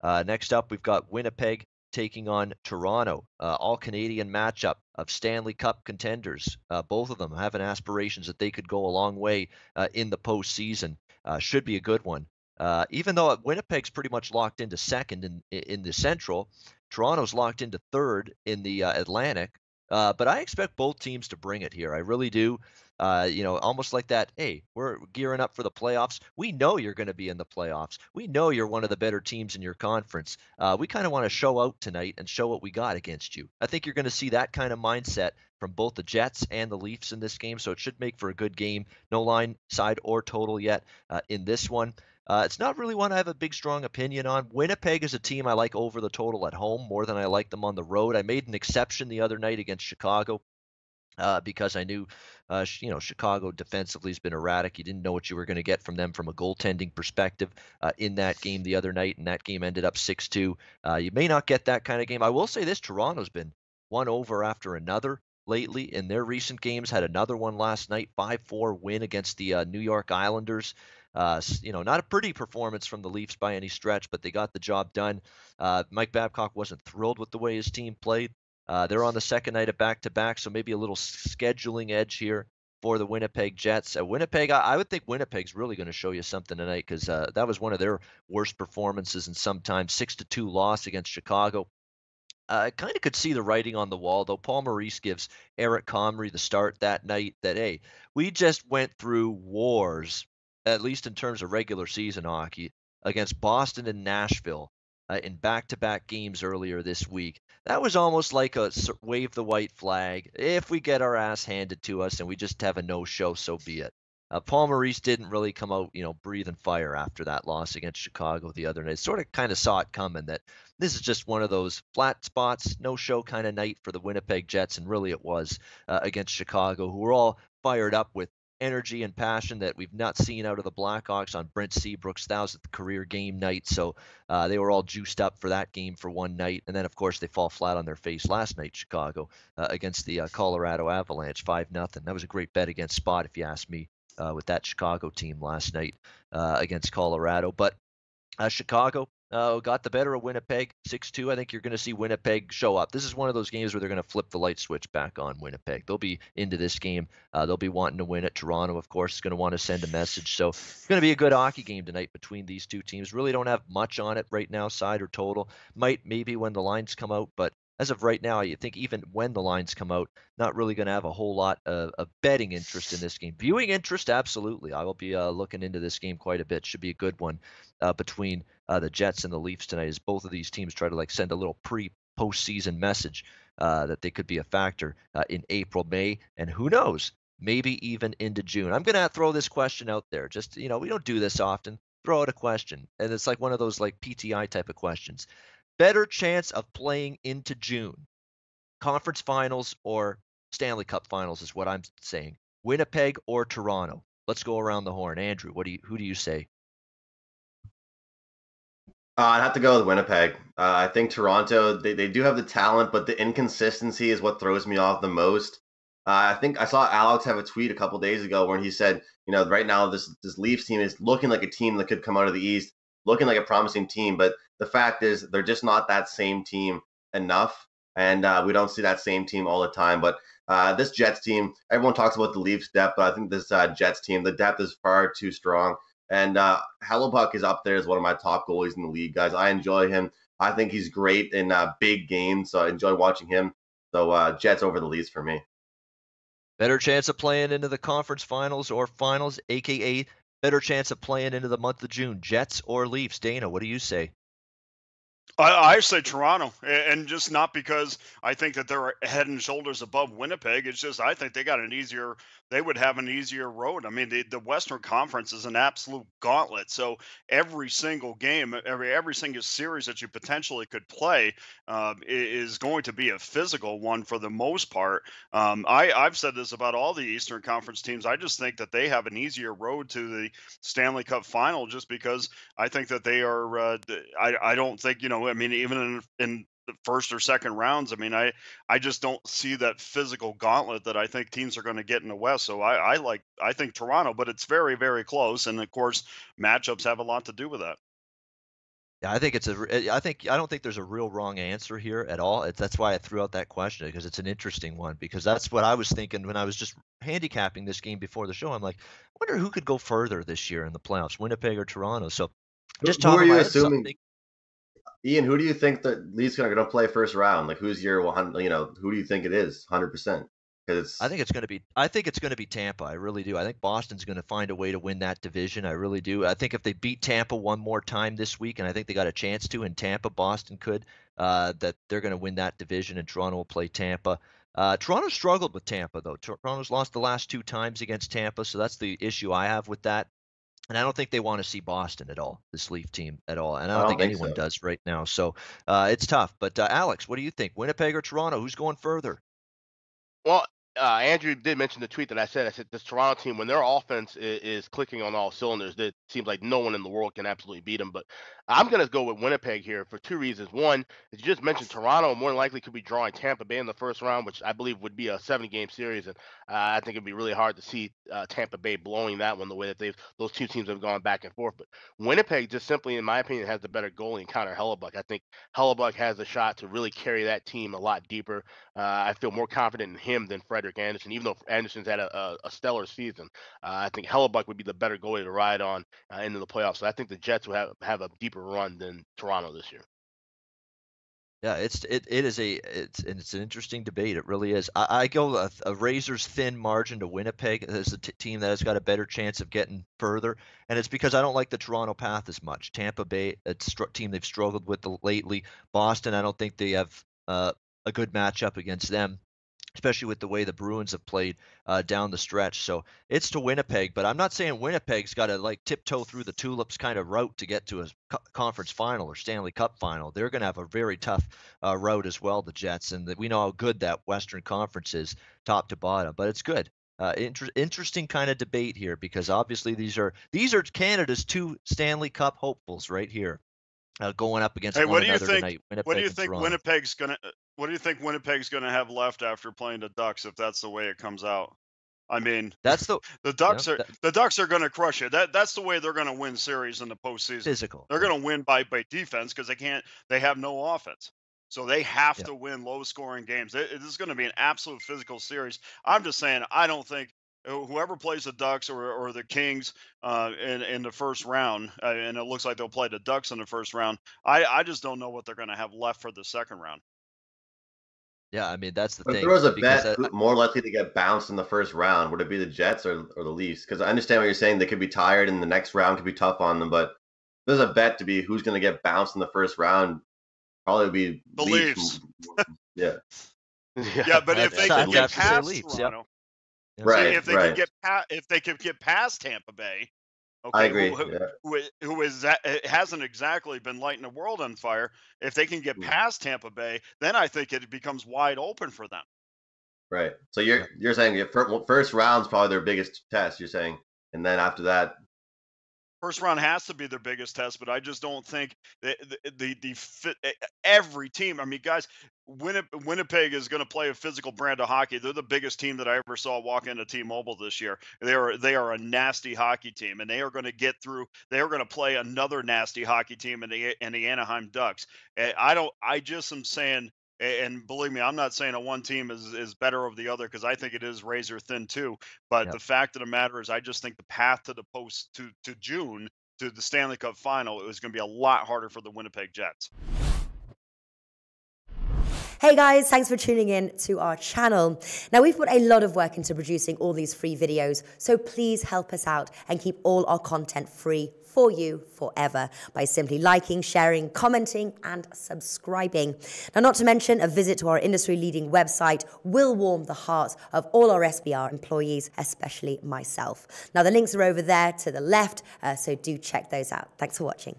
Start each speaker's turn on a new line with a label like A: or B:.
A: Next up, we've got Winnipeg taking on Toronto. All-Canadian matchup of Stanley Cup contenders. Both of them having aspirations that they could go a long way in the postseason. Should be a good one. Even though Winnipeg's pretty much locked into second in the Central, Toronto's locked into third in the Atlantic. But I expect both teams to bring it here. I really do. Almost like that. Hey, we're gearing up for the playoffs. We know you're going to be in the playoffs. We know you're one of the better teams in your conference. We kind of want to show out tonight and show what we got against you. I think you're going to see that kind of mindset from both the Jets and the Leafs in this game, so it should make for a good game. No line, side, or total yet in this one. It's not really one I have a big, strong opinion on. Winnipeg is a team I like over the total at home more than I like them on the road. I made an exception the other night against Chicago because I knew, Chicago defensively has been erratic. You didn't know what you were going to get from them from a goaltending perspective in that game the other night, and that game ended up 6-2. You may not get that kind of game. I will say this: Toronto's been one over after another lately in their recent games. Had another one last night, 5-4 win against the New York Islanders. Not a pretty performance from the Leafs by any stretch, but they got the job done. Mike Babcock wasn't thrilled with the way his team played. They're on the second night of back-to-back, so maybe a little scheduling edge here for the Winnipeg Jets. Winnipeg, I would think Winnipeg's really going to show you something tonight because that was one of their worst performances in some time. 6-2 loss against Chicago. I kind of could see the writing on the wall, though. Paul Maurice gives Eric Comrie the start that night that, hey, we just went through wars, at least in terms of regular season hockey, against Boston and Nashville in back-to-back games earlier this week. That was almost like a wave the white flag. If we get our ass handed to us and we just have a no-show, so be it. Paul Maurice didn't really come out, breathing fire after that loss against Chicago the other night. Sort of kind of saw it coming that this is just one of those flat spots, no-show kind of night for the Winnipeg Jets, and really it was against Chicago, who were all fired up with energy and passion that we've not seen out of the Blackhawks on Brent Seabrook's 1,000th career game night. So they were all juiced up for that game for one night. And then, of course, they fall flat on their face last night, Chicago, against the Colorado Avalanche, 5-0. That was a great bet against Spot, if you ask me, with that Chicago team last night against Colorado. But Chicago got the better of Winnipeg, 6-2. I think you're going to see Winnipeg show up. This is one of those games where they're going to flip the light switch back on Winnipeg. They'll be into this game. They'll be wanting to win it. Toronto, of course, is going to want to send a message. So it's going to be a good hockey game tonight between these two teams. Really don't have much on it right now, side or total. Might maybe when the lines come out, but as of right now, I think even when the lines come out, not really going to have a whole lot of betting interest in this game. Viewing interest, absolutely. I will be looking into this game quite a bit. Should be a good one between the Jets and the Leafs tonight, as both of these teams try to send a little postseason message that they could be a factor in April, May, and who knows, maybe even into June. I'm going to throw this question out there. Just, we don't do this often. Throw out a question, and it's like one of those PTI type of questions. Better chance of playing into June, conference finals or Stanley Cup finals is what I'm saying. Winnipeg or Toronto. Let's go around the horn. Andrew, who do you say?
B: I'd have to go with Winnipeg. I think Toronto, they do have the talent, but the inconsistency is what throws me off the most. I think I saw Alex have a tweet a couple days ago where he said, right now this Leafs team is looking like a team that could come out of the East, looking like a promising team. But the fact is, they're just not that same team enough, and we don't see that same team all the time. But this Jets team, everyone talks about the Leafs depth, but I think this Jets team, the depth is far too strong. And Hellebuck is up there as one of my top goalies in the league, guys. I enjoy him. I think he's great in big games, so I enjoy watching him. So Jets over the Leafs for me.
A: Better chance of playing into the conference finals or finals, aka better chance of playing into the month of June, Jets or Leafs. Dana, what do you say?
C: I say Toronto, and just not because I think that they're head and shoulders above Winnipeg. It's just I think they would have an easier road. I mean, the Western Conference is an absolute gauntlet. So every single game, every single series that you potentially could play is going to be a physical one for the most part. I've said this about all the Eastern Conference teams. I just think that they have an easier road to the Stanley Cup final, just because I think that they are. I don't think I mean, even in the first or second rounds, I mean, I just don't see that physical gauntlet that I think teams are going to get in the West. So I think Toronto, but it's very, very close, and of course, matchups have a lot to do with that.
A: Yeah, I think I don't think there's a real wrong answer here at all. That's why I threw out that question because it's an interesting one because that's what I was thinking when I was just handicapping this game before the show. I'm like, I wonder who could go further this year in the playoffs, Winnipeg or Toronto. So just
B: Who
A: top
B: are
A: of my
B: you
A: head,
B: assuming,
A: something.
B: Ian? Who do you think that Leafs going to play first round? Like, who's your 100? Who do you think it is? 100%. Because
A: I think it's gonna be Tampa. I really do. I think Boston's gonna find a way to win that division. I really do. I think if they beat Tampa one more time this week, and I think they got a chance to in Tampa, Boston could, that they're gonna win that division, and Toronto will play Tampa. Toronto struggled with Tampa though. Toronto's lost the last 2 times against Tampa, so that's the issue I have with that. And I don't think they want to see Boston at all, this Leaf team at all, and I
B: I
A: don't
B: don't
A: think
B: think
A: anyone
B: so.
A: does right now. So it's tough. But Alex, what do you think? Winnipeg or Toronto? Who's going further?
D: Well, Andrew did mention the tweet that I said. I said this Toronto team, when their offense is clicking on all cylinders, it seems like no one in the world can absolutely beat them. But I'm going to go with Winnipeg here for 2 reasons. One, as you just mentioned, Toronto more than likely could be drawing Tampa Bay in the first round, which I believe would be a 7-game series, and I think it'd be really hard to see Tampa Bay blowing that one the way that those two teams have gone back and forth. But Winnipeg, just simply in my opinion, has the better goalie in Connor Hellebuck. I think Hellebuck has a shot to really carry that team a lot deeper. I feel more confident in him than Frederick Anderson, even though Anderson's had a stellar season. I think Hellebuck would be the better goalie to ride on into the playoffs. So I think the Jets will have a deeper run than Toronto this year.
A: Yeah, it's an interesting debate. It really is. I go a razor's thin margin to Winnipeg as a team that has got a better chance of getting further, and it's because I don't like the Toronto path as much. Tampa Bay, it's a team they've struggled with lately. Boston, I don't think they have a good matchup against them, especially with the way the Bruins have played down the stretch. So it's to Winnipeg, but I'm not saying Winnipeg's got to like tiptoe through the tulips kind of route to get to a conference final or Stanley Cup final. They're going to have a very tough route as well, the Jets, and we know how good that Western Conference is, top to bottom. But it's good. Interesting kind of debate here because obviously these are Canada's 2 Stanley Cup hopefuls right here, going up against
C: Hey,
A: one
C: what do you
A: another
C: think?
A: tonight,
C: What do
A: Winnipeg
C: you
A: and
C: think
A: Toronto.
C: Winnipeg's gonna? What do you think Winnipeg's gonna have left after playing the Ducks if that's the way it comes out? I mean,
A: That's the
C: the
A: yeah,
C: Ducks are the Ducks are gonna crush it. That's the way they're gonna win series in the postseason.
A: physical.
C: They're
A: Yeah,
C: gonna win by defense because they can't. They have no offense, so they have
A: yeah.
C: to win low scoring games. This is going to be an absolute physical series. I'm just saying. I don't think whoever plays the Ducks or the Kings in the first round, and it looks like they'll play the Ducks in the first round. I just don't know what they're going to have left for the second round.
A: Yeah, I mean, that's the
B: But if there
A: thing
B: was a
A: because,
B: bet, who more likely to get bounced in the first round, would it be the Jets or the Leafs? Because I understand what you're saying. They could be tired, and the next round could be tough on them. But if there's a bet to be who's going to get bounced in the first round. Probably be
C: The
B: Leafs.
C: Leafs.
B: Yeah.
C: Yeah, but if
A: I'd
C: they can
A: I'd
C: get
A: have to say
C: past
A: Leafs, yep.
C: Toronto,
A: Yeah.
C: see
B: Right.
C: if they can
B: Right.
C: get if they can get past Tampa Bay,
B: I
C: okay,
B: agree. Yeah.
C: who is that hasn't exactly been lighting the world on fire. If they can get
B: Mm,
C: past Tampa Bay, then I think it becomes wide open for them.
B: right. So
A: Yeah.
B: you're saying your first round's probably their biggest test. You're saying, and then after that,
C: First round has to be their biggest test, but I just don't think the fit every team. I mean, guys, Winnipeg is going to play a physical brand of hockey. They're the biggest team that I ever saw walk into T-Mobile this year. They are a nasty hockey team, and they are going to get through. They are going to play another nasty hockey team in the Anaheim Ducks. I don't. I just am saying. And believe me, I'm not saying a one team is better over the other because I think it is razor thin too. But
A: Yep.
C: the fact of the matter is, I just think the path to the post to June to the Stanley Cup final is going to be a lot harder for the Winnipeg Jets.
E: Hey guys, thanks for tuning in to our channel. Now we've put a lot of work into producing all these free videos, so please help us out and keep all our content free for you forever by simply liking, sharing, commenting, and subscribing. Now, not to mention, a visit to our industry-leading website will warm the hearts of all our SBR employees, especially myself. Now, the links are over there to the left, so do check those out. Thanks for watching.